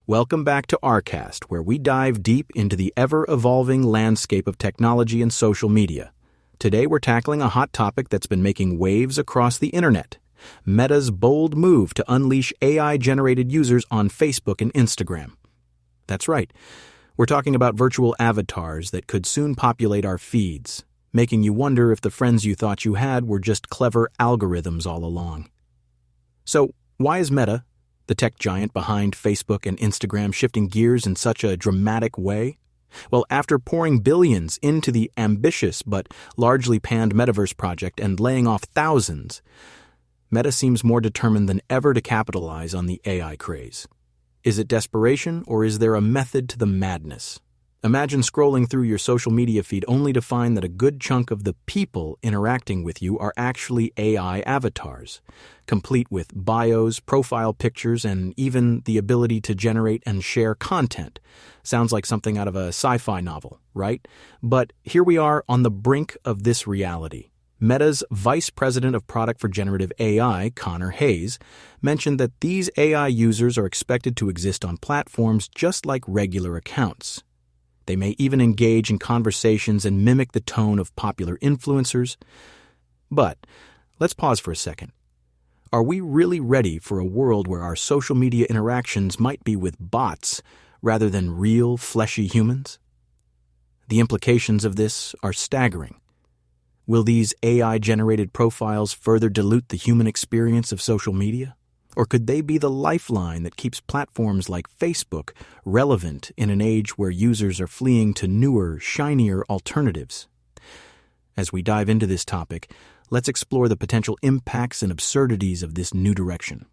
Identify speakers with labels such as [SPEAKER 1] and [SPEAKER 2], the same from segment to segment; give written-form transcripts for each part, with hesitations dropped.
[SPEAKER 1] Welcome back to rCast, where we dive deep into the ever-evolving landscape of technology and social media. Today we're tackling a hot topic that's been making waves across the internet: Meta's bold move to unleash AI-generated users on Facebook and Instagram. That's right. We're talking about virtual avatars that could soon populate our feeds, making you wonder if the friends you thought you had were just clever algorithms all along. So, why is Meta, the tech giant behind Facebook and Instagram, shifting gears in such a dramatic way? Well, after pouring billions into the ambitious but largely panned metaverse project and laying off thousands, Meta seems more determined than ever to capitalize on the AI craze. Is it desperation, or is there a method to the madness? Imagine scrolling through your social media feed only to find that a good chunk of the people interacting with you are actually AI avatars, complete with bios, profile pictures, and even the ability to generate and share content. Sounds like something out of a sci-fi novel, right? But here we are on the brink of this reality. Meta's Vice President of Product for Generative AI, Connor Hayes, mentioned that these AI users are expected to exist on platforms just like regular accounts. They may even engage in conversations and mimic the tone of popular influencers. But let's pause for a second. Are we really ready for a world where our social media interactions might be with bots rather than real, fleshy humans? The implications of this are staggering. Will these AI-generated profiles further dilute the human experience of social media? Or could they be the lifeline that keeps platforms like Facebook relevant in an age where users are fleeing to newer, shinier alternatives? As we dive into this topic, let's explore the potential impacts and absurdities of this new direction.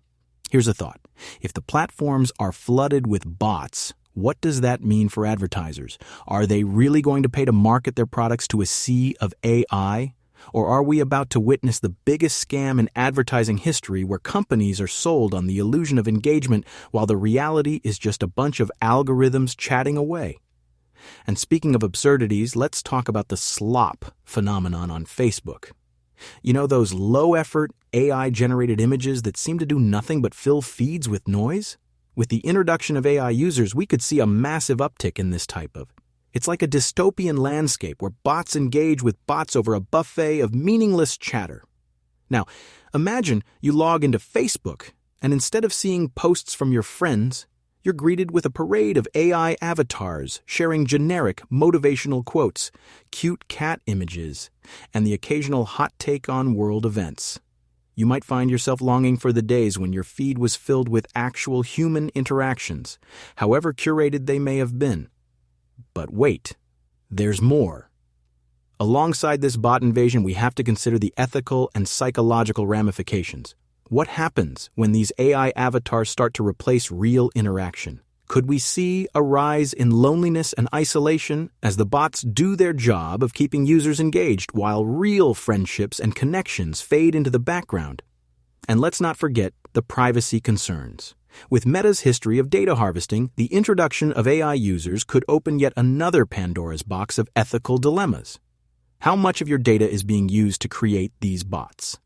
[SPEAKER 1] Here's a thought. If the platforms are flooded with bots, what does that mean for advertisers? Are they really going to pay to market their products to a sea of AI? Or are we about to witness the biggest scam in advertising history, where companies are sold on the illusion of engagement while the reality is just a bunch of algorithms chatting away? And speaking of absurdities, let's talk about the slop phenomenon on Facebook. You know, those low-effort, AI-generated images that seem to do nothing but fill feeds with noise? With the introduction of AI users, we could see a massive uptick in this type of. It's like a dystopian landscape where bots engage with bots over a buffet of meaningless chatter. Now, imagine you log into Facebook, and instead of seeing posts from your friends, you're greeted with a parade of AI avatars sharing generic motivational quotes, cute cat images, and the occasional hot take on world events. You might find yourself longing for the days when your feed was filled with actual human interactions, however curated they may have been. But wait, there's more. Alongside this bot invasion, we have to consider the ethical and psychological ramifications. What happens when these AI avatars start to replace real interaction? Could we see a rise in loneliness and isolation as the bots do their job of keeping users engaged while real friendships and connections fade into the background? And let's not forget the privacy concerns. With Meta's history of data harvesting, the introduction of AI users could open yet another Pandora's box of ethical dilemmas. How much of your data is being used to create these bots?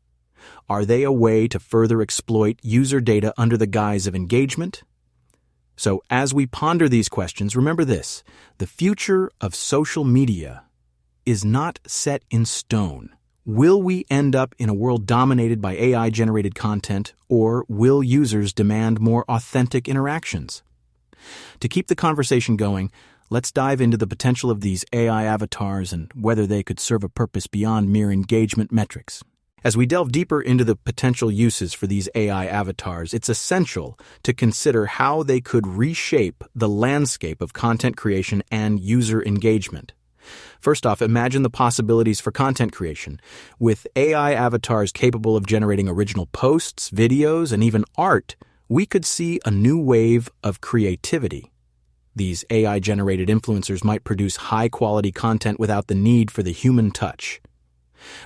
[SPEAKER 1] Are they a way to further exploit user data under the guise of engagement? So, as we ponder these questions, remember this: the future of social media is not set in stone. Will we end up in a world dominated by AI-generated content, or will users demand more authentic interactions? To keep the conversation going, let's dive into the potential of these AI avatars and whether they could serve a purpose beyond mere engagement metrics. As we delve deeper into the potential uses for these AI avatars, it's essential to consider how they could reshape the landscape of content creation and user engagement. First off, imagine the possibilities for content creation. With AI avatars capable of generating original posts, videos, and even art, we could see a new wave of creativity. These AI-generated influencers might produce high-quality content without the need for the human touch.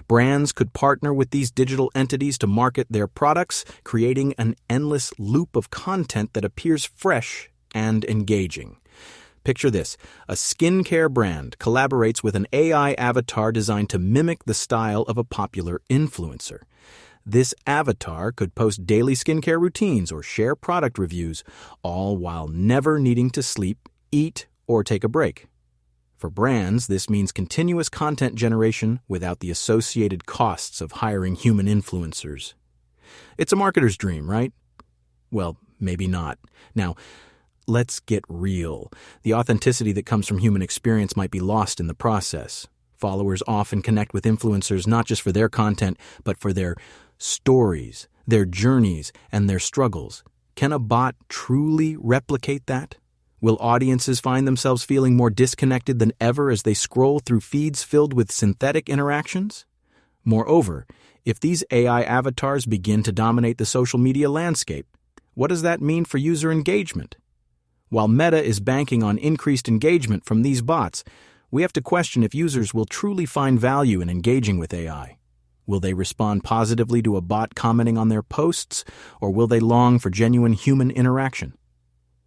[SPEAKER 1] Brands could partner with these digital entities to market their products, creating an endless loop of content that appears fresh and engaging. Picture this: a skincare brand collaborates with an AI avatar designed to mimic the style of a popular influencer. This avatar could post daily skincare routines or share product reviews, all while never needing to sleep, eat, or take a break. For brands, this means continuous content generation without the associated costs of hiring human influencers. It's a marketer's dream, right? Well, maybe not. Now, let's get real. The authenticity that comes from human experience might be lost in the process. Followers often connect with influencers not just for their content, but for their stories, their journeys, and their struggles. Can a bot truly replicate that? Will audiences find themselves feeling more disconnected than ever as they scroll through feeds filled with synthetic interactions? Moreover, if these AI avatars begin to dominate the social media landscape, what does that mean for user engagement? While Meta is banking on increased engagement from these bots, we have to question if users will truly find value in engaging with AI. Will they respond positively to a bot commenting on their posts, or will they long for genuine human interaction?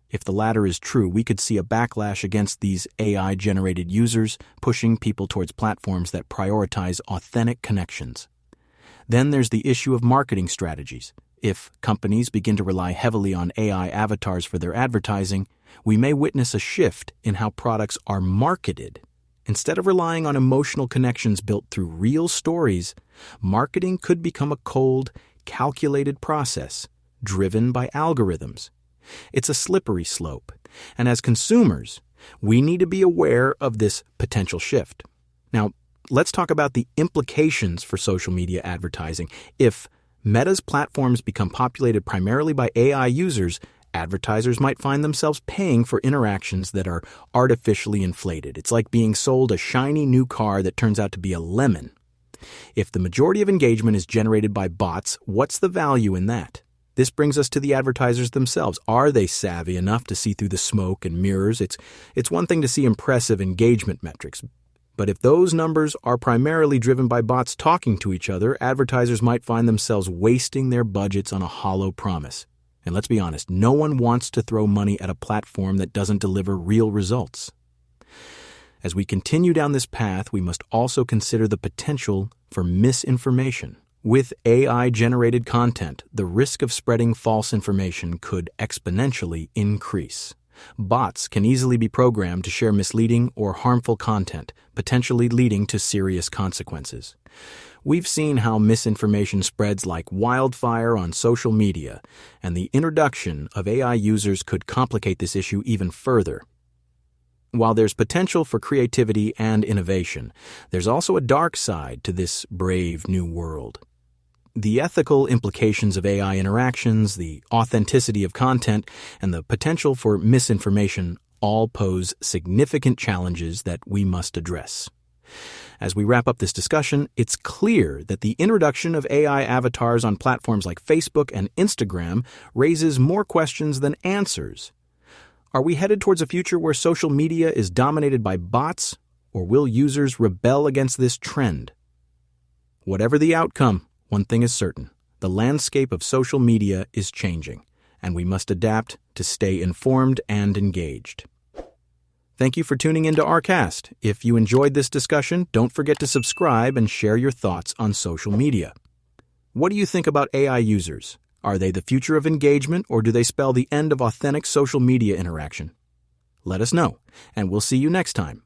[SPEAKER 1] If the latter is true, we could see a backlash against these AI-generated users, pushing people towards platforms that prioritize authentic connections. Then there's the issue of marketing strategies. If companies begin to rely heavily on AI avatars for their advertising, we may witness a shift in how products are marketed. Instead of relying on emotional connections built through real stories, marketing could become a cold, calculated process, driven by algorithms. It's a slippery slope, and as consumers, we need to be aware of this potential shift. Now, let's talk about the implications for social media advertising. If Meta's platforms become populated primarily by AI users, advertisers might find themselves paying for interactions that are artificially inflated. It's like being sold a shiny new car that turns out to be a lemon. If the majority of engagement is generated by bots, what's the value in that? This brings us to the advertisers themselves. Are they savvy enough to see through the smoke and mirrors? It's one thing to see impressive engagement metrics, but if those numbers are primarily driven by bots talking to each other, advertisers might find themselves wasting their budgets on a hollow promise. And let's be honest, no one wants to throw money at a platform that doesn't deliver real results. As we continue down this path, we must also consider the potential for misinformation. With AI-generated content, the risk of spreading false information could exponentially increase. Bots can easily be programmed to share misleading or harmful content, potentially leading to serious consequences. We've seen how misinformation spreads like wildfire on social media, and the introduction of AI users could complicate this issue even further. While there's potential for creativity and innovation, there's also a dark side to this brave new world. The ethical implications of AI interactions, the authenticity of content, and the potential for misinformation all pose significant challenges that we must address. As we wrap up this discussion, it's clear that the introduction of AI avatars on platforms like Facebook and Instagram raises more questions than answers. Are we headed towards a future where social media is dominated by bots, or will users rebel against this trend? Whatever the outcome, one thing is certain: the landscape of social media is changing, and we must adapt to stay informed and engaged. Thank you for tuning into rCast. If you enjoyed this discussion, don't forget to subscribe and share your thoughts on social media. What do you think about AI users? Are they the future of engagement, or do they spell the end of authentic social media interaction? Let us know, and we'll see you next time